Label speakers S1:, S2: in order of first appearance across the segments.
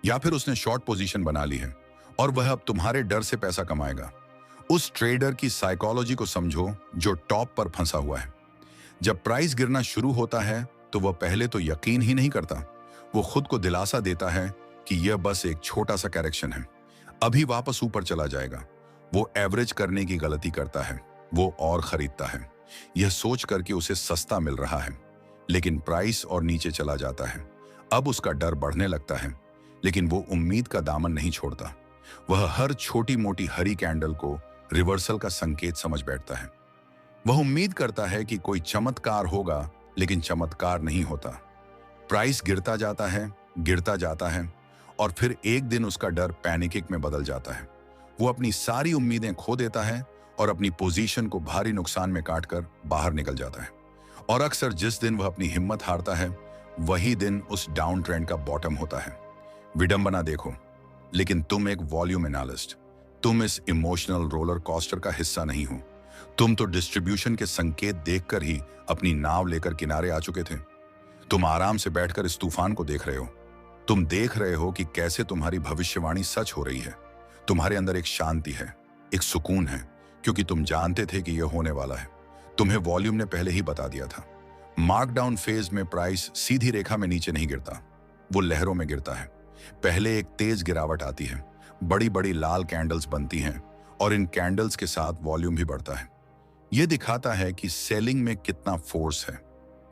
S1: या फिर उसने शॉर्ट पोजीशन बना ली है और वह अब तुम्हारे डर से पैसा कमाएगा। उस ट्रेडर की साइकोलॉजी को समझो जो टॉप पर फंसा हुआ है। जब प्राइस गिरना शुरू होता है तो वह पहले तो यकीन ही नहीं करता। वो खुद को दिलासा देता है कि यह बस एक छोटा सा करेक्शन है, अभी वापस ऊपर चला जाएगा। वो एवरेज करने की गलती करता है, वो और खरीदता है, यह सोच कर कि उसे सस्ता मिल रहा है। लेकिन प्राइस और नीचे चला जाता है। अब उसका डर बढ़ने लगता है, लेकिन वो उम्मीद का दामन नहीं छोड़ता। वह हर छोटी मोटी हरी कैंडल को रिवर्सल का संकेत समझ बैठता है। वह उम्मीद करता है कि कोई चमत्कार होगा, लेकिन चमत्कार नहीं होता। प्राइस गिरता जाता है और फिर एक दिन उसका डर पैनिक में बदल जाता है। वो अपनी सारी उम्मीदें खो देता है और अपनी पोजीशन को भारी नुकसान में काटकर बाहर निकल जाता है। और अक्सर जिस दिन वह अपनी हिम्मत हारता है, वही दिन उस डाउन ट्रेंड का बॉटम होता है। विडंबना देखो, लेकिन तुम एक वॉल्यूम एनालिस्ट, तुम इस इमोशनल रोलर कोस्टर का हिस्सा नहीं हो। तुम तो डिस्ट्रीब्यूशन के संकेत देखकर ही अपनी नाव लेकर किनारे आ चुके थे। तुम आराम से बैठकर इस तूफान को देख रहे हो। तुम देख रहे हो कि कैसे तुम्हारी भविष्यवाणी सच हो रही है। तुम्हारे अंदर एक शांति है, एक सुकून है, क्योंकि तुम जानते थे कि यह होने वाला है। तुम्हें वॉल्यूम ने पहले ही बता दिया था। मार्कडाउन फेज में प्राइस सीधी रेखा में नीचे नहीं गिरता, वो लहरों में गिरता है। पहले एक तेज गिरावट आती है, बड़ी बड़ी लाल कैंडल्स बनती हैं और इन कैंडल्स के साथ वॉल्यूम भी बढ़ता है। यह दिखाता है कि सेलिंग में कितना फोर्स है,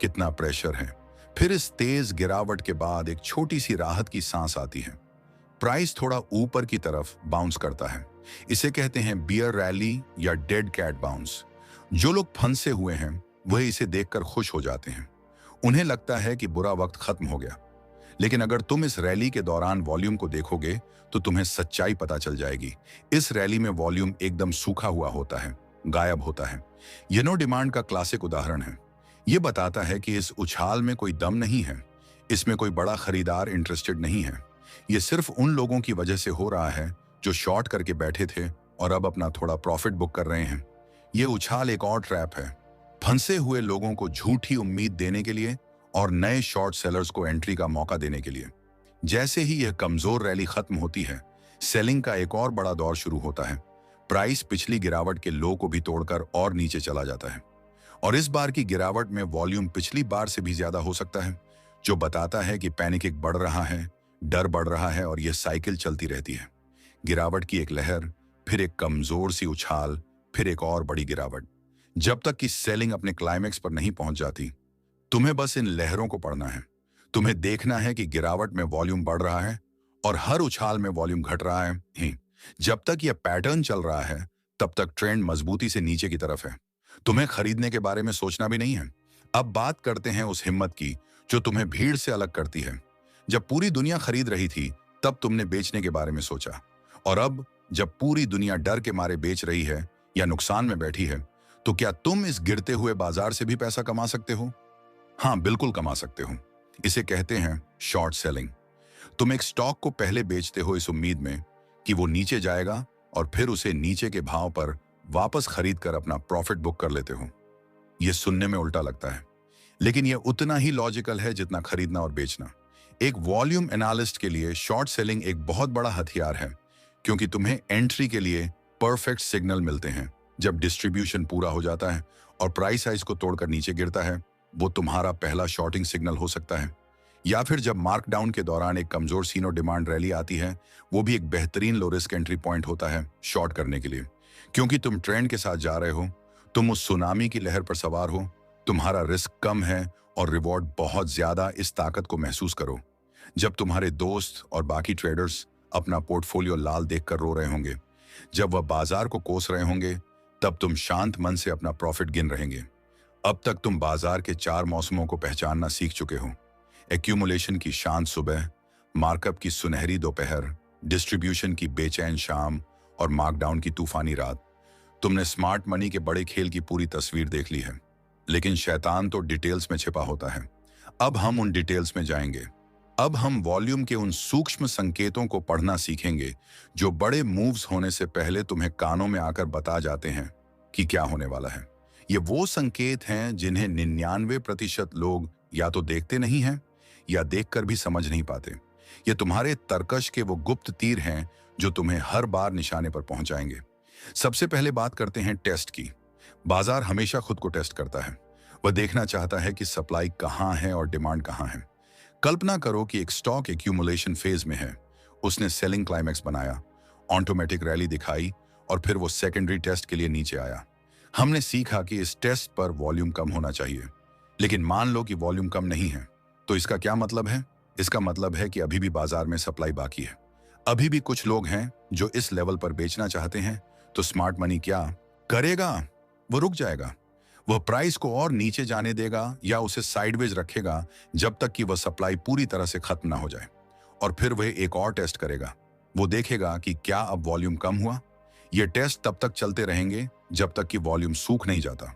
S1: कितना प्रेशर है। फिर इस तेज गिरावट के बाद एक छोटी सी राहत की सांस आती है। प्राइस थोड़ा ऊपर की तरफ बाउंस करता है। इसे कहते हैं बियर रैली या डेड कैट बाउंस। जो लोग फंसे हुए हैं वह इसे देखकर खुश हो जाते हैं। उन्हें लगता है कि बुरा वक्त खत्म हो गया। लेकिन अगर तुम इस रैली के दौरान वॉल्यूम को देखोगे तो तुम्हें सच्चाई पता चल जाएगी। इस रैली में वॉल्यूम एकदम सूखा हुआ होता है, गायब होता है। यह नो डिमांड का क्लासिक उदाहरण है। यह बताता है कि इस उछाल में कोई दम नहीं है, इसमें कोई बड़ा खरीदार इंटरेस्टेड नहीं है। यह सिर्फ उन लोगों की वजह से हो रहा है जो शॉर्ट करके बैठे थे और अब अपना थोड़ा प्रॉफिट बुक कर रहे हैं। यह उछाल एक और ट्रैप है, फंसे हुए लोगों को झूठी उम्मीद देने के लिए और नए शॉर्ट सेलर्स को एंट्री का मौका देने के लिए। जैसे ही यह कमजोर रैली खत्म होती है, सेलिंग का एक और बड़ा दौर शुरू होता है। प्राइस पिछली गिरावट के लो को भी तोड़कर और नीचे चला जाता है और इस बार की गिरावट में वॉल्यूम पिछली बार से भी ज्यादा हो सकता है, जो बताता है कि पैनिक बढ़ रहा है, डर बढ़ रहा है और यह साइकिल चलती रहती है। गिरावट की एक लहर, फिर एक कमजोर सी उछाल, फिर एक और बड़ी गिरावट, जब तक कि सेलिंग अपने क्लाइमेक्स पर नहीं पहुंच जाती। तुम्हें बस इन लहरों को पढ़ना है। तुम्हें देखना है कि गिरावट में वॉल्यूम बढ़ रहा है और हर उछाल में वॉल्यूम घट रहा है ही। जब तक यह पैटर्न चल रहा है, तब तक ट्रेंड मजबूती से नीचे की तरफ है। तुम्हें खरीदने के बारे में सोचना भी नहीं है। अब बात करते हैं उस हिम्मत की जो तुम्हें भीड़ से अलग करती है। जब पूरी दुनिया खरीद रही थी, तब तुमने बेचने के बारे में सोचा, और अब जब पूरी दुनिया डर के मारे बेच रही है या नुकसान में बैठी है, तो क्या तुम इस गिरते हुए बाजार से भी पैसा कमा सकते हो? हाँ, बिल्कुल कमा सकते हो। इसे कहते हैं शॉर्ट सेलिंग। तुम एक स्टॉक को पहले बेचते हो इस उम्मीद में कि वो नीचे जाएगा और फिर उसे नीचे के भाव पर वापस खरीद कर अपना प्रॉफिट बुक कर लेते हो। यह सुनने में उल्टा लगता है, लेकिन यह उतना ही लॉजिकल है जितना खरीदना और बेचना। एक वॉल्यूम एनालिस्ट के लिए शॉर्ट सेलिंग एक बहुत बड़ा हथियार है, क्योंकि तुम्हें एंट्री के लिए परफेक्ट सिग्नल मिलते हैं। जब डिस्ट्रीब्यूशन पूरा हो जाता है और प्राइस साइज को तोड़कर नीचे गिरता है, वो तुम्हारा पहला शॉर्टिंग सिग्नल हो सकता है। या फिर जब मार्कडाउन के दौरान एक कमजोर सीनो डिमांड रैली आती है, वो भी एक बेहतरीन लो रिस्क एंट्री पॉइंट होता है शॉर्ट करने के लिए, क्योंकि तुम ट्रेंड के साथ जा रहे हो, तुम उस सुनामी की लहर पर सवार हो, तुम्हारा रिस्क कम है और रिवॉर्ड बहुत ज्यादा। इस ताकत को महसूस करो। जब तुम्हारे दोस्त और बाकी ट्रेडर्स अपना पोर्टफोलियो लाल देखकर रो रहे होंगे, जब वह बाजार को कोस रहे होंगे, तब तुम शांत मन से अपना प्रॉफिट गिन रहेंगे। अब तक तुम बाजार के 4 मौसमों को पहचानना सीख चुके हो। एक्यूमुलेशन की शांत सुबह, मार्कअप की सुनहरी दोपहर, डिस्ट्रीब्यूशन की बेचैन शाम और मार्कडाउन की तूफानी रात। तुमने स्मार्ट मनी के बड़े खेल की पूरी तस्वीर देख ली है, लेकिन शैतान तो डिटेल्स में छिपा होता है। अब हम उन डिटेल्स में जाएंगे। अब हम वॉल्यूम के उन सूक्ष्म संकेतों को पढ़ना सीखेंगे जो बड़े मूव्स होने से पहले तुम्हें कानों में आकर बता जाते हैं कि क्या होने वाला है। ये वो संकेत हैं जिन्हें 99% लोग या तो देखते नहीं हैं या देखकर भी समझ नहीं पाते। ये तुम्हारे तर्कश के वो गुप्त तीर हैं जो तुम्हें हर बार निशाने पर पहुंचाएंगे। सबसे पहले बात करते हैं टेस्ट की। बाजार हमेशा खुद को टेस्ट करता है। वह देखना चाहता है कि सप्लाई कहाँ है और डिमांड कहाँ है। कल्पना करो कि एक स्टॉक एक्यूमुलेशन फेज में है। उसने सेलिंग क्लाइमैक्स बनाया, ऑटोमेटिक रैली दिखाई और फिर वो सेकेंडरी टेस्ट के लिए नीचे आया। हमने सीखा कि इस टेस्ट पर वॉल्यूम कम होना चाहिए। लेकिन मान लो कि वॉल्यूम कम नहीं है, तो इसका क्या मतलब है? इसका मतलब है कि अभी भी बाजार में सप्लाई बाकी है। अभी भी कुछ लोग हैं जो इस लेवल पर बेचना चाहते हैं। तो स्मार्ट मनी क्या करेगा? वो रुक जाएगा। वह प्राइस को और नीचे जाने देगा या उसे साइडवेज रखेगा जब तक कि वह सप्लाई पूरी तरह से खत्म ना हो जाए। और फिर वह एक और टेस्ट करेगा। वो देखेगा कि क्या अब वॉल्यूम कम हुआ। ये टेस्ट तब तक चलते रहेंगे जब तक कि वॉल्यूम सूख नहीं जाता।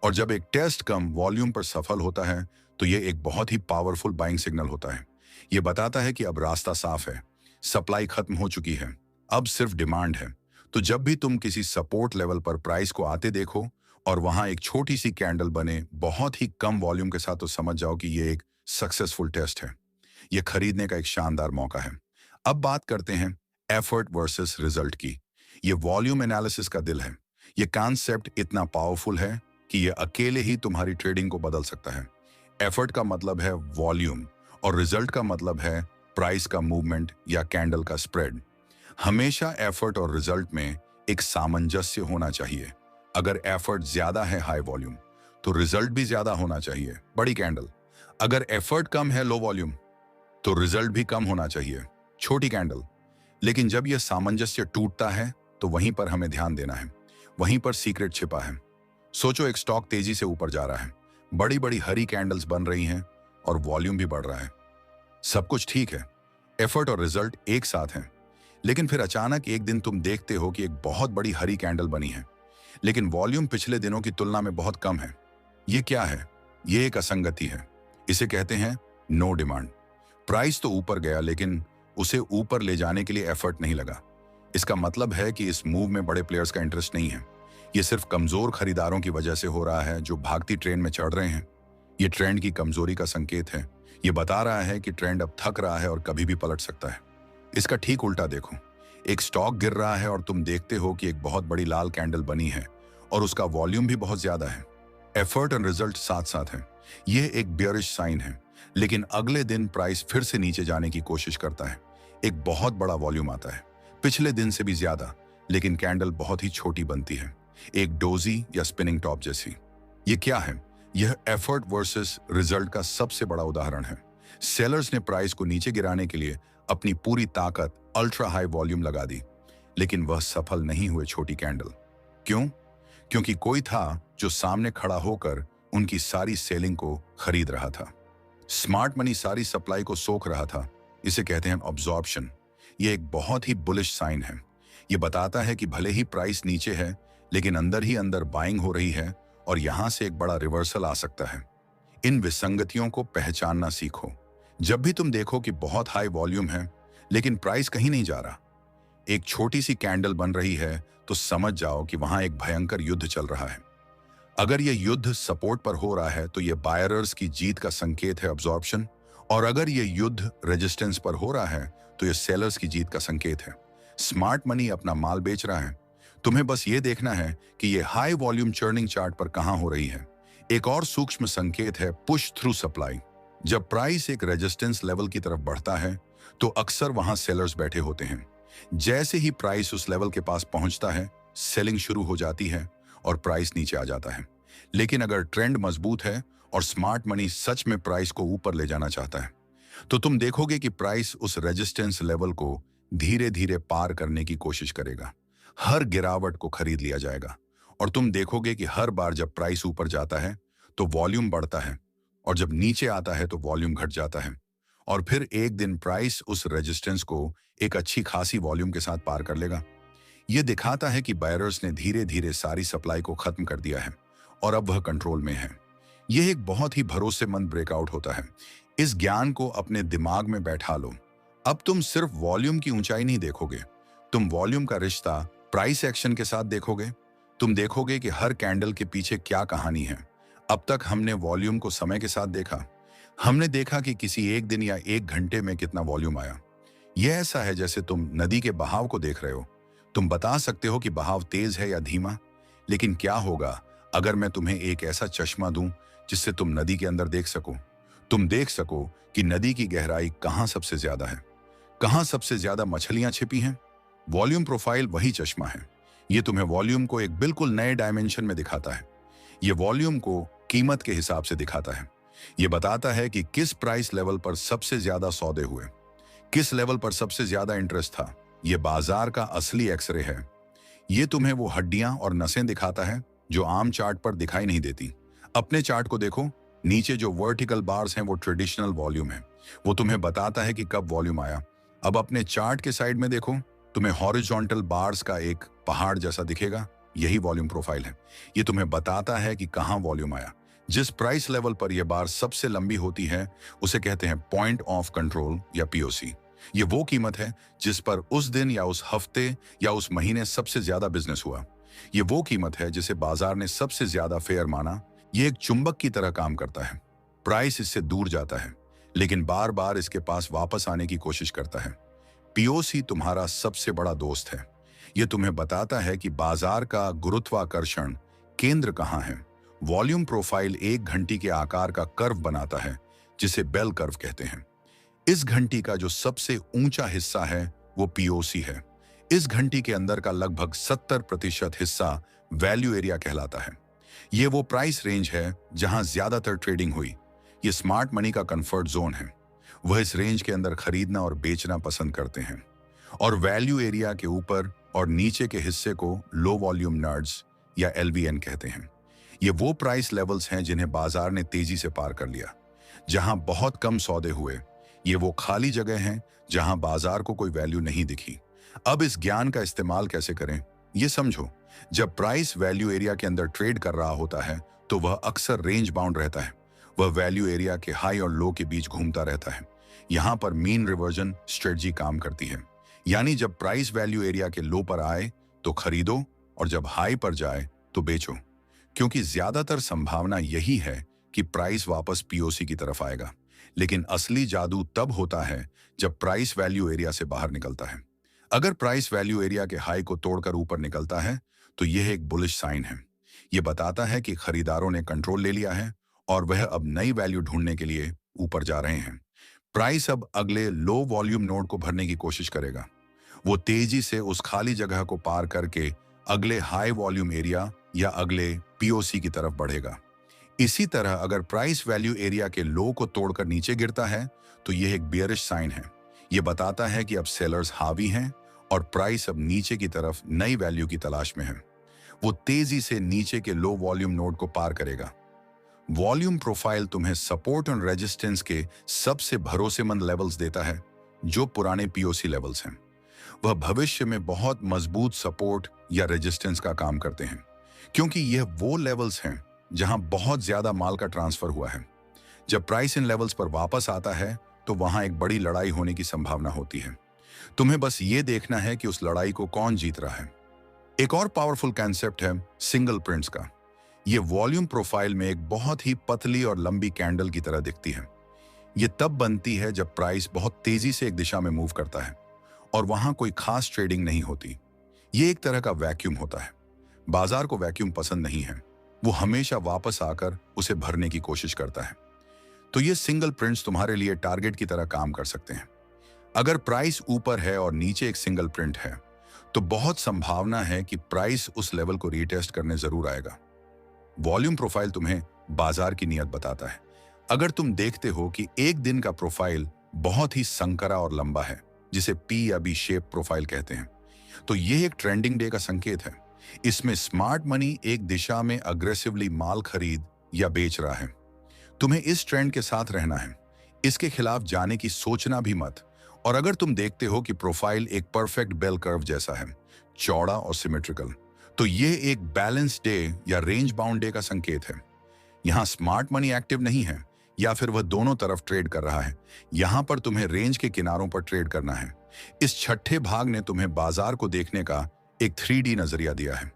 S1: और जब एक टेस्ट कम वॉल्यूम पर सफल होता है तो ये एक बहुत ही पावरफुल बाइंग सिग्नल होता है। ये बताता है कि अब रास्ता साफ है, सप्लाई खत्म हो चुकी है, अब सिर्फ डिमांड है। तो जब भी तुम किसी सपोर्ट लेवल पर प्राइस को आते देखो और वहां एक छोटी सी कैंडल बने बहुत ही कम वॉल्यूम के साथ, तो समझ जाओ कि ये एक सक्सेसफुल टेस्ट है। ये खरीदने का एक शानदार मौका है। अब बात करते हैं एफर्ट वर्सेस रिजल्ट की। ये वॉल्यूम एनालिसिस का दिल है। ये कॉन्सेप्ट इतना पावरफुल है कि ये अकेले ही तुम्हारी ट्रेडिंग को बदल सकता है। एफर्ट का मतलब है वॉल्यूम और रिजल्ट का मतलब है प्राइस का मूवमेंट या कैंडल का स्प्रेड। हमेशा एफर्ट और रिजल्ट में एक सामंजस्य होना चाहिए। अगर एफर्ट ज्यादा है हाई वॉल्यूम, तो रिजल्ट भी ज्यादा होना चाहिए बड़ी कैंडल। अगर एफर्ट कम है लो वॉल्यूम, तो रिजल्ट भी कम होना चाहिए छोटी कैंडल। लेकिन जब यह सामंजस्य टूटता है तो वहीं पर हमें ध्यान देना है। वहीं पर सीक्रेट छिपा है। सोचो एक स्टॉक तेजी से ऊपर जा रहा है, बड़ी बड़ी हरी कैंडल्स बन रही हैं और वॉल्यूम भी बढ़ रहा है। सब कुछ ठीक है, एफर्ट और रिजल्ट एक साथ हैं। लेकिन फिर अचानक एक दिन तुम देखते हो कि एक बहुत बड़ी हरी कैंडल बनी है, लेकिन वॉल्यूम पिछले दिनों की तुलना में बहुत कम है। ये क्या है? ये एक असंगति है। इसे कहते हैं नो डिमांड। प्राइस तो ऊपर गया लेकिन उसे ऊपर ले जाने के लिए एफर्ट नहीं लगा। इसका मतलब है कि इस मूव में बड़े प्लेयर्स का इंटरेस्ट नहीं है। ये सिर्फ कमजोर खरीदारों की वजह से हो रहा है जो भागती ट्रेन में चढ़ रहे हैं। ये ट्रेंड की कमजोरी का संकेत है। ये बता रहा है कि ट्रेंड अब थक रहा है और कभी भी पलट सकता है। इसका ठीक उल्टा देखो, एक स्टॉक गिर रहा है और तुम देखते हो कि एक बहुत बड़ी लाल कैंडल बनी है और उसका वॉल्यूम भी बहुत ज्यादा है। एफर्ट और रिजल्ट साथ साथ है। यह एक बियरिश साइन है। लेकिन अगले दिन प्राइस फिर से नीचे जाने की कोशिश करता है। एक बहुत बड़ा वॉल्यूम आता है, पिछले दिन से भी ज्यादा, लेकिन कैंडल बहुत ही छोटी बनती है, एक डोजी या स्पिनिंग टॉप जैसी। ये क्या है? यह एफर्ट वर्सेस रिजल्ट का सबसे बड़ा उदाहरण है। सेलर्स ने प्राइस को नीचे गिराने के लिए अपनी पूरी ताकत अल्ट्रा हाई वॉल्यूम लगा दी, लेकिन वह सफल नहीं हुए छोटी कैंडल। क्यों? क्योंकि कोई था जो सामने खड़ा होकर उनकी सारी सेलिंग को खरीद रहा था। स्मार्ट मनी सारी सप्लाई को सोख रहा था। इसे कहते हैं अब्जॉर्प्शन। यह एक बहुत ही बुलिश साइन है। यह बताता है कि भले ही प्राइस नीचे है, लेकिन अंदर ही अंदर बाइंग हो रही है और यहां से एक बड़ा रिवर्सल आ सकता है। इन विसंगतियों को पहचानना सीखो। जब भी तुम देखो कि बहुत हाई वॉल्यूम है लेकिन प्राइस कहीं नहीं जा रहा, एक छोटी सी कैंडल बन रही है, तो समझ जाओ कि वहां एक भयंकर युद्ध चल रहा है। अगर यह युद्ध सपोर्ट पर हो रहा है तो यह बायरर्स की जीत का संकेत है, अब्जॉर्प्शन। और अगर यह युद्ध रेजिस्टेंस पर हो रहा है तो यह सेलर्स की जीत का संकेत है। स्मार्ट मनी अपना माल बेच रहा है। तुम्हें बस ये देखना है कि यह हाई वॉल्यूम चर्निंग चार्ट पर कहां हो रही है। एक और सूक्ष्म संकेत है पुश थ्रू सप्लाई। जब प्राइस एक रेजिस्टेंस लेवल की तरफ बढ़ता है तो अक्सर वहां सेलर्स बैठे होते हैं। जैसे ही प्राइस उस लेवल के पास पहुंचता है, सेलिंग शुरू हो जाती है और प्राइस नीचे आ जाता है। लेकिन अगर ट्रेंड मजबूत है और स्मार्ट मनी सच में प्राइस को ऊपर ले जाना चाहता है, तो तुम देखोगे कि प्राइस उस रेजिस्टेंस लेवल को धीरे धीरे पार करने की कोशिश करेगा। हर गिरावट को खरीद लिया जाएगा और तुम देखोगे कि हर बार जब प्राइस ऊपर जाता है तो वॉल्यूम बढ़ता है और जब नीचे आता है तो वॉल्यूम घट जाता है। और फिर एक दिन प्राइस उस रेजिस्टेंस को एक अच्छी खासी वॉल्यूम के साथ पार कर लेगा। यह दिखाता है कि बायरर्स ने धीरे धीरे सारी सप्लाई को खत्म कर दिया है और अब वह कंट्रोल में है। यह एक बहुत ही भरोसेमंद ब्रेकआउट होता है। इस ज्ञान को अपने दिमाग में बैठा लो। अब तुम सिर्फ वॉल्यूम की ऊंचाई नहीं देखोगे, तुम वॉल्यूम का रिश्ता प्राइस एक्शन के साथ देखोगे। तुम देखोगे कि हर कैंडल के पीछे क्या कहानी है। अब तक हमने वॉल्यूम को समय के साथ देखा। हमने देखा कि किसी एक दिन या एक घंटे में कितना वॉल्यूम आया, यह ऐसा है जैसे तुम नदी के बहाव को देख रहे हो। तुम बता सकते हो कि बहाव तेज है या धीमा, लेकिन क्या होगा अगर मैं तुम्हें एक ऐसा चश्मा दूं जिससे तुम नदी के अंदर देख सको? तुम देख सको कि नदी की गहराई कहाँ सबसे ज्यादा है, कहाँ सबसे ज्यादा मछलियां छिपी हैं। वॉल्यूम प्रोफाइल वही चश्मा है। ये तुम्हें वॉल्यूम को एक बिल्कुल नए डायमेंशन में दिखाता है। ये वॉल्यूम को कीमत के हिसाब से दिखाता है। ये बताता है कि किस प्राइस लेवल पर सबसे ज्यादा सौदे हुए, किस लेवल पर सबसे ज्यादा इंटरेस्ट था। ये बाजार का असली एक्सरे है। ये तुम्हें वो हड्डियां और नसें दिखाता है जो आम चार्ट पर दिखाई नहीं देती। अपने चार्ट को देखो, नीचे जो वर्टिकल बार्स हैं वो ट्रेडिशनल वॉल्यूम है। वो तुम्हें बताता है कि कब वॉल्यूम आया। अब अपने चार्ट के साइड में देखो, तुम्हें हॉरिजॉन्टल बार्स का एक पहाड़ जैसा दिखेगा। यही वॉल्यूम प्रोफाइल है। ये तुम्हें बताता है कि कहाँ वॉल्यूम आया। जिस प्राइस लेवल पर यह बार सबसे लंबी होती है उसे कहते हैं पॉइंट ऑफ कंट्रोल या पीओसी। ये वो कीमत है जिस पर उस दिन या उस हफ्ते या उस महीने सबसे ज्यादा बिजनेस हुआ। ये वो कीमत है जिसे बाजार ने सबसे ज्यादा फेयर माना। ये एक चुंबक की तरह काम करता है। प्राइस इससे दूर जाता है, लेकिन बार बार इसके पास वापस आने की कोशिश करता है। पीओसी तुम्हारा सबसे बड़ा दोस्त है। ये तुम्हें बताता है कि बाजार का गुरुत्वाकर्षण केंद्र कहाँ है। वॉल्यूम प्रोफाइल एक घंटी के आकार का कर्व बनाता है जिसे बेल कर्व कहते हैं। इस घंटी का जो सबसे ऊंचा हिस्सा है वो पीओसी है। इस घंटी के अंदर का लगभग 70% हिस्सा वैल्यू एरिया कहलाता है। ये वो प्राइस रेंज है जहां ज्यादातर ट्रेडिंग हुई। ये स्मार्ट मनी का कंफर्ट जोन है। वह इस रेंज के अंदर खरीदना और बेचना पसंद करते हैं। और वैल्यू एरिया के ऊपर और नीचे के हिस्से को लो वॉल्यूम नर्ड्स या एलवीएन कहते हैं। ये वो प्राइस लेवल्स हैं जिन्हें बाजार ने तेजी से पार कर लिया, जहां बहुत कम सौदे हुए। ये वो खाली जगह हैं जहां बाजार को कोई वैल्यू नहीं दिखी। अब इस ज्ञान का इस्तेमाल कैसे करें, ये समझो। जब प्राइस वैल्यू एरिया के अंदर ट्रेड कर रहा होता है तो वह अक्सर रेंज बाउंड रहता है। वह वैल्यू एरिया के हाई और लो के बीच घूमता रहता है। यहां पर मीन रिवर्जन स्ट्रेटजी काम करती है। यानी जब प्राइस वैल्यू एरिया के लो पर आए तो खरीदो और जब हाई पर जाए तो बेचो, क्योंकि ज्यादातर संभावना यही है कि प्राइस वापस पीओसी की तरफ आएगा। लेकिन असली जादू तब होता है जब प्राइस वैल्यू एरिया से बाहर निकलता है। अगर प्राइस वैल्यू एरिया के हाई को तोड़कर ऊपर निकलता है तो यह एक बुलिश साइन है। यह बताता है कि खरीदारों ने कंट्रोल ले लिया है और वह अब नई वैल्यू ढूंढने के लिए ऊपर जा रहे हैं। प्राइस अब अगले लो वॉल्यूम नोड को भरने की कोशिश करेगा। वो तेजी से उस खाली जगह को पार करके अगले हाई वॉल्यूम एरिया या अगले पीओसी की तरफ बढ़ेगा। इसी तरह अगर प्राइस वैल्यू एरिया के लो को तोड़कर नीचे गिरता है तो यह एक बेयरिश साइन है। यह बताता है कि अब सेलर्स हावी हैं और प्राइस अब नीचे की तरफ नई वैल्यू की तलाश में है। वो तेजी से नीचे के लो वॉल्यूम नोड को पार करेगा। वॉल्यूम प्रोफाइल तुम्हें सपोर्ट और रेजिस्टेंस के सबसे भरोसेमंद लेवल्स देता है, जो पुराने पीओसी लेवल्स हैं। वह भविष्य में बहुत मजबूत सपोर्ट या रेजिस्टेंस का काम करते हैं, क्योंकि यह वो लेवल्स हैं जहां बहुत ज्यादा माल का ट्रांसफर हुआ है। जब प्राइस इन लेवल्स पर वापस आता है तो वहां एक बड़ी लड़ाई होने की संभावना होती है। तुम्हें बस ये देखना है कि उस लड़ाई को कौन जीत रहा है। एक और पावरफुल कॉन्सेप्ट है सिंगल प्रिंट्स का। यह वॉल्यूम प्रोफाइल में एक बहुत ही पतली और लंबी कैंडल की तरह दिखती है। यह तब बनती है जब प्राइस बहुत तेजी से एक दिशा में मूव करता है और वहां कोई खास ट्रेडिंग नहीं होती। यह एक तरह का वैक्यूम होता है। बाजार को वैक्यूम पसंद नहीं है। वो हमेशा वापस आकर उसे भरने की कोशिश करता है। तो ये सिंगल प्रिंट्स तुम्हारे लिए टारगेट की तरह काम कर सकते हैं। अगर प्राइस ऊपर है और नीचे एक सिंगल प्रिंट है तो बहुत संभावना है कि प्राइस उस लेवल को रीटेस्ट करने जरूर आएगा। वॉल्यूम प्रोफाइल तुम्हें बाजार की नीयत बताता है। अगर तुम देखते हो कि एक दिन का प्रोफाइल बहुत ही संकरा और लंबा है, जिसे पी या बी शेप प्रोफाइल कहते हैं, तो यह एक ट्रेंडिंग डे का संकेत है। इसमें स्मार्ट मनी एक दिशा में अग्रेसिवली माल खरीद या बेच रहा है। तुम्हें इस ट्रेंड के साथ रहना है, इसके खिलाफ जाने की सोचना भी मत। और अगर तुम देखते हो कि प्रोफाइल एक परफेक्ट बेल कर्व जैसा है, चौड़ा और सिमेट्रिकल, तो यह एक बैलेंस डे या रेंज बाउंड डे का संकेत है। यहां स्मार्ट मनी एक्टिव नहीं है या फिर वह दोनों तरफ ट्रेड कर रहा है। यहां पर तुम्हें रेंज के किनारों पर ट्रेड करना है। इस छठे भाग ने तुम्हें बाजार को देखने का एक 3D नजरिया दिया है।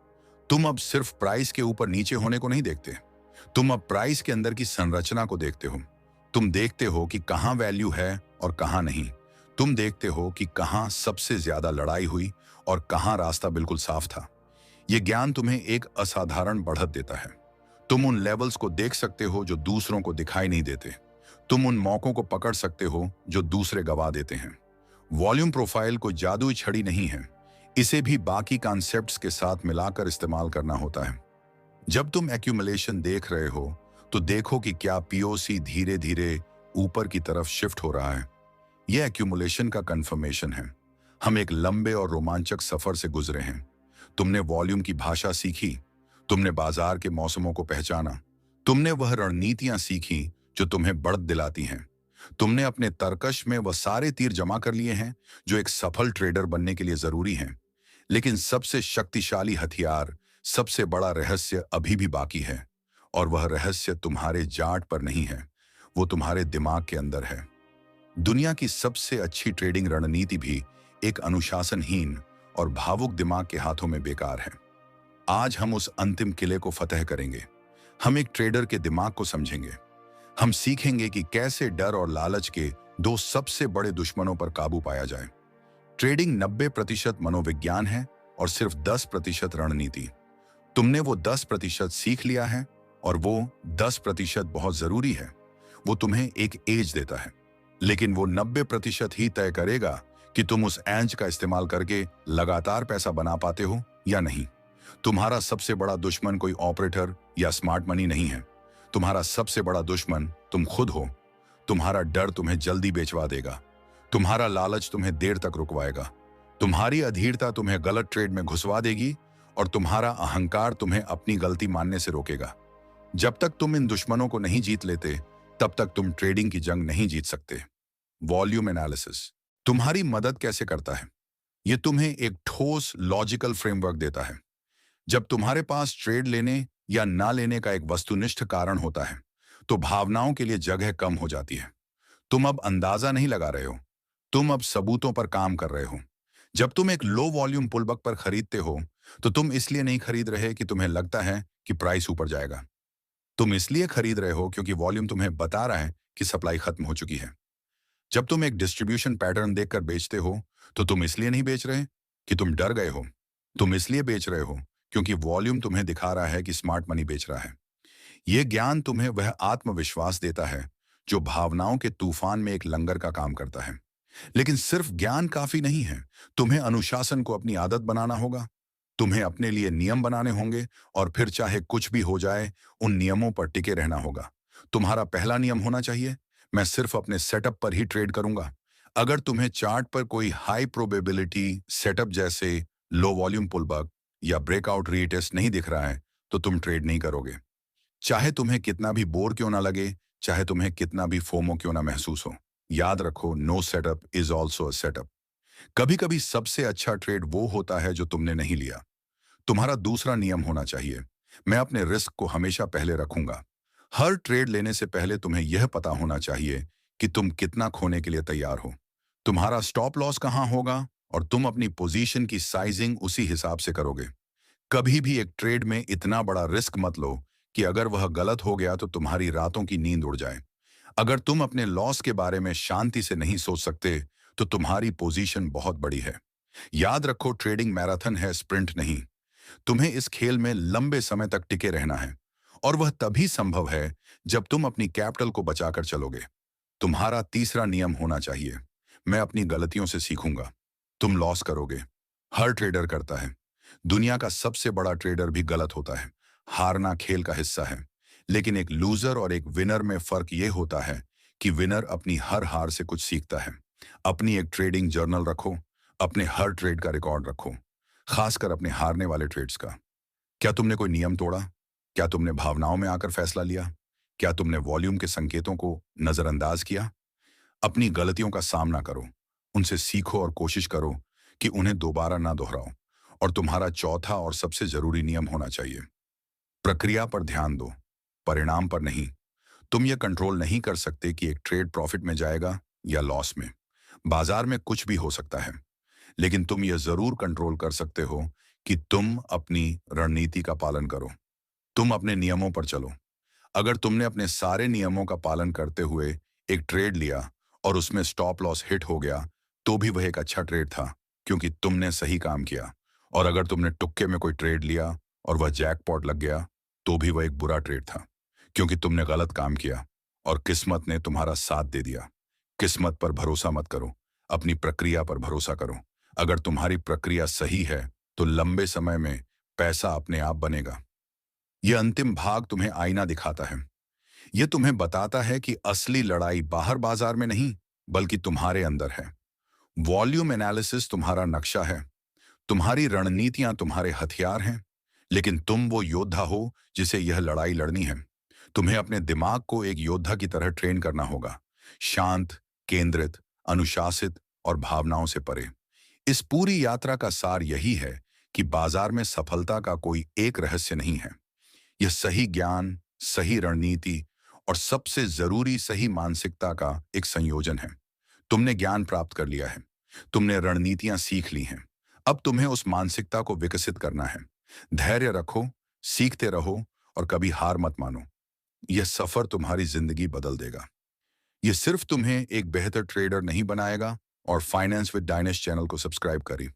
S1: तुम अब सिर्फ प्राइस के ऊपर नीचे होने को नहीं देखते, तुम अब प्राइस के अंदर की संरचना को देखते हो। तुम देखते हो कि कहां वैल्यू है और कहां नहीं। तुम देखते हो कि कहाँ सबसे ज्यादा लड़ाई हुई और कहाँ रास्ता बिल्कुल साफ था। ये ज्ञान तुम्हें एक असाधारण बढ़त देता है। तुम उन लेवल्स को देख सकते हो जो दूसरों को दिखाई नहीं देते। तुम उन मौकों को पकड़ सकते हो जो दूसरे गवा देते हैं। वॉल्यूम प्रोफाइल को जादुई छड़ी नहीं है, इसे भी बाकी कॉन्सेप्ट्स के साथ मिलाकर इस्तेमाल करना होता है। जब तुम एक्यूमुलेशन देख रहे हो तो देखो कि क्या पीओसी धीरे धीरे ऊपर की तरफ शिफ्ट हो रहा है। यह एक्यूमुलेशन का कंफर्मेशन है। हम एक लंबे और रोमांचक सफर से गुजरे हैं। तुमने वॉल्यूम की भाषा सीखी, तुमने बाजार के मौसमों को पहचाना, तुमने वह रणनीतियां सीखी जो तुम्हें बढ़त दिलाती हैं। तुमने अपने तर्कश में वह सारे तीर जमा कर लिए हैं जो एक सफल ट्रेडर बनने के लिए जरूरी हैं। लेकिन सबसे शक्तिशाली हथियार, सबसे बड़ा रहस्य अभी भी बाकी है। और वह रहस्य तुम्हारे जाट पर नहीं है, वो तुम्हारे दिमाग के अंदर है। दुनिया की सबसे अच्छी ट्रेडिंग रणनीति भी एक अनुशासनहीन और भावुक दिमाग के हाथों में बेकार है। आज हम उस अंतिम किले को फतह करेंगे। हम एक ट्रेडर के दिमाग को समझेंगे। हम सीखेंगे कि कैसे डर और लालच के दो सबसे बड़े दुश्मनों पर काबू पाया जाए। ट्रेडिंग 90% मनोविज्ञान है और सिर्फ 10% रणनीति। तुमने वो 10% सीख लिया है और वो 10% बहुत जरूरी है। वो तुम्हें एक एज देता है, लेकिन वो 90% ही तय करेगा कि तुम उस एज का इस्तेमाल करके लगातार पैसा बना पाते हो या नहीं। तुम्हारा सबसे बड़ा दुश्मन कोई ऑपरेटर या स्मार्ट मनी नहीं है। तुम्हारा सबसे बड़ा दुश्मन तुम खुद हो। तुम्हारा डर तुम्हें जल्दी बेचवा देगा, तुम्हारा लालच तुम्हें देर तक रुकवाएगा, तुम्हारी अधीरता तुम्हें गलत ट्रेड में घुसवा देगी और तुम्हारा अहंकार तुम्हें अपनी गलती मानने से रोकेगा। जब तक तुम इन दुश्मनों को नहीं जीत लेते, तब तक तुम ट्रेडिंग की जंग नहीं जीत सकते। वॉल्यूम एनालिसिस तुम्हारी मदद कैसे करता है? यह तुम्हें एक ठोस लॉजिकल फ्रेमवर्क देता है। जब तुम्हारे पास ट्रेड लेने या ना लेने का एक वस्तुनिष्ठ कारण होता है, तो भावनाओं के लिए जगह कम हो जाती है। तुम अब अंदाजा नहीं लगा रहे हो, तुम अब सबूतों पर काम कर रहे हो। जब तुम एक लो वॉल्यूम पुलबक पर खरीदते हो, तो तुम इसलिए नहीं खरीद रहे कि तुम्हें लगता है कि प्राइस ऊपर जाएगा। तुम इसलिए खरीद रहे हो क्योंकि वॉल्यूम तुम्हें बता रहा है कि सप्लाई खत्म हो चुकी है। जब तुम एक डिस्ट्रीब्यूशन पैटर्न देखकर बेचते हो, तो तुम इसलिए नहीं बेच रहे कि तुम डर गए हो। तुम इसलिए बेच रहे हो क्योंकि वॉल्यूम तुम्हें दिखा रहा है कि स्मार्ट मनी बेच रहा है। यह ज्ञान तुम्हें वह आत्मविश्वास देता है जो भावनाओं के तूफान में एक लंगर का काम करता है। लेकिन सिर्फ ज्ञान काफी नहीं है। तुम्हें अनुशासन को अपनी आदत बनाना होगा। तुम्हें अपने लिए नियम बनाने होंगे और फिर चाहे कुछ भी हो जाए, उन नियमों पर टिके रहना होगा। तुम्हारा पहला नियम होना चाहिए, मैं सिर्फ अपने सेटअप पर ही ट्रेड करूंगा। अगर तुम्हें चार्ट पर कोई हाई प्रोबेबिलिटी सेटअप जैसे लो वॉल्यूम पुलबैक या ब्रेकआउट रीटेस्ट नहीं दिख रहा है, तो तुम ट्रेड नहीं करोगे। चाहे तुम्हें कितना भी बोर क्यों ना लगे, चाहे तुम्हें कितना भी फोमो क्यों ना महसूस हो, याद रखो, no setup is also a setup. कभी कभी सबसे अच्छा ट्रेड वो होता है जो तुमने नहीं लिया। तुम्हारा दूसरा नियम होना चाहिए, मैं अपने रिस्क को हमेशा पहले रखूंगा। हर ट्रेड लेने से पहले तुम्हें यह पता होना चाहिए कि तुम कितना खोने के लिए तैयार हो। तुम्हारा स्टॉप लॉस कहां होगा और तुम अपनी पोजीशन की साइजिंग उसी हिसाब से करोगे। कभी भी एक ट्रेड में इतना बड़ा रिस्क मत लो कि अगर वह गलत हो गया तो तुम्हारी रातों की नींद उड़ जाए। अगर तुम अपने लॉस के बारे में शांति से नहीं सोच सकते, तो तुम्हारी पोजीशन बहुत बड़ी है। याद रखो, ट्रेडिंग मैराथन है, स्प्रिंट नहीं। तुम्हें इस खेल में लंबे समय तक टिके रहना है और वह तभी संभव है जब तुम अपनी कैपिटल को बचाकर चलोगे। तुम्हारा तीसरा नियम होना चाहिए, मैं अपनी गलतियों से सीखूंगा। तुम लॉस करोगे, हर ट्रेडर करता है। दुनिया का सबसे बड़ा ट्रेडर भी गलत होता है। हारना खेल का हिस्सा है, लेकिन एक लूजर और एक विनर में फर्क यह होता है कि विनर अपनी हर हार से कुछ सीखता है। अपनी एक ट्रेडिंग जर्नल रखो, अपने हर ट्रेड का रिकॉर्ड रखो, खासकर अपने हारने वाले ट्रेड्स का। क्या तुमने कोई नियम तोड़ा? क्या तुमने भावनाओं में आकर फैसला लिया? क्या तुमने वॉल्यूम के संकेतों को नजरअंदाज किया? अपनी गलतियों का सामना करो, उनसे सीखो और कोशिश करो कि उन्हें दोबारा ना दोहराओ। और तुम्हारा चौथा और सबसे जरूरी नियम होना चाहिए, प्रक्रिया पर ध्यान दो, परिणाम पर नहीं। तुम यह कंट्रोल नहीं कर सकते कि एक ट्रेड प्रॉफिट में जाएगा या लॉस में। बाजार में कुछ भी हो सकता है, लेकिन तुम यह जरूर कंट्रोल कर सकते हो कि तुम अपनी रणनीति का पालन करो। तुम अपने नियमों पर चलो। अगर तुमने अपने सारे नियमों का पालन करते हुए एक ट्रेड लिया और उसमें स्टॉप लॉस हिट हो गया, तो भी वह एक अच्छा ट्रेड था, क्योंकि तुमने सही काम किया। और अगर तुमने तुक्के में कोई ट्रेड लिया और वह जैकपॉट लग गया, तो भी वह एक बुरा ट्रेड था, क्योंकि तुमने गलत काम किया और किस्मत ने तुम्हारा साथ दे दिया। किस्मत पर भरोसा मत करो, अपनी प्रक्रिया पर भरोसा करो। अगर तुम्हारी प्रक्रिया सही है, तो लंबे समय में पैसा अपने आप बनेगा। यह अंतिम भाग तुम्हें आईना दिखाता है। यह तुम्हें बताता है कि असली लड़ाई बाहर बाजार में नहीं, बल्कि तुम्हारे अंदर है। वॉल्यूम एनालिसिस तुम्हारा नक्शा है, तुम्हारी रणनीतियां तुम्हारे हथियार हैं, लेकिन तुम वो योद्धा हो जिसे यह लड़ाई लड़नी है। तुम्हें अपने दिमाग को एक योद्धा की तरह ट्रेन करना होगा, शांत, केंद्रित, अनुशासित और भावनाओं से परे। इस पूरी यात्रा का सार यही है कि बाजार में सफलता का कोई एक रहस्य नहीं है। यह सही ज्ञान, सही रणनीति और सबसे जरूरी सही मानसिकता का एक संयोजन है। तुमने ज्ञान प्राप्त कर लिया है, तुमने रणनीतियां सीख ली हैं। अब तुम्हें उस मानसिकता को विकसित करना है। धैर्य रखो, सीखते रहो और कभी हार मत मानो। यह सफर तुम्हारी जिंदगी बदल देगा। यह सिर्फ तुम्हें एक बेहतर ट्रेडर नहीं बनाएगा। और फाइनेंस विद डायनेश चैनल को सब्सक्राइब करें।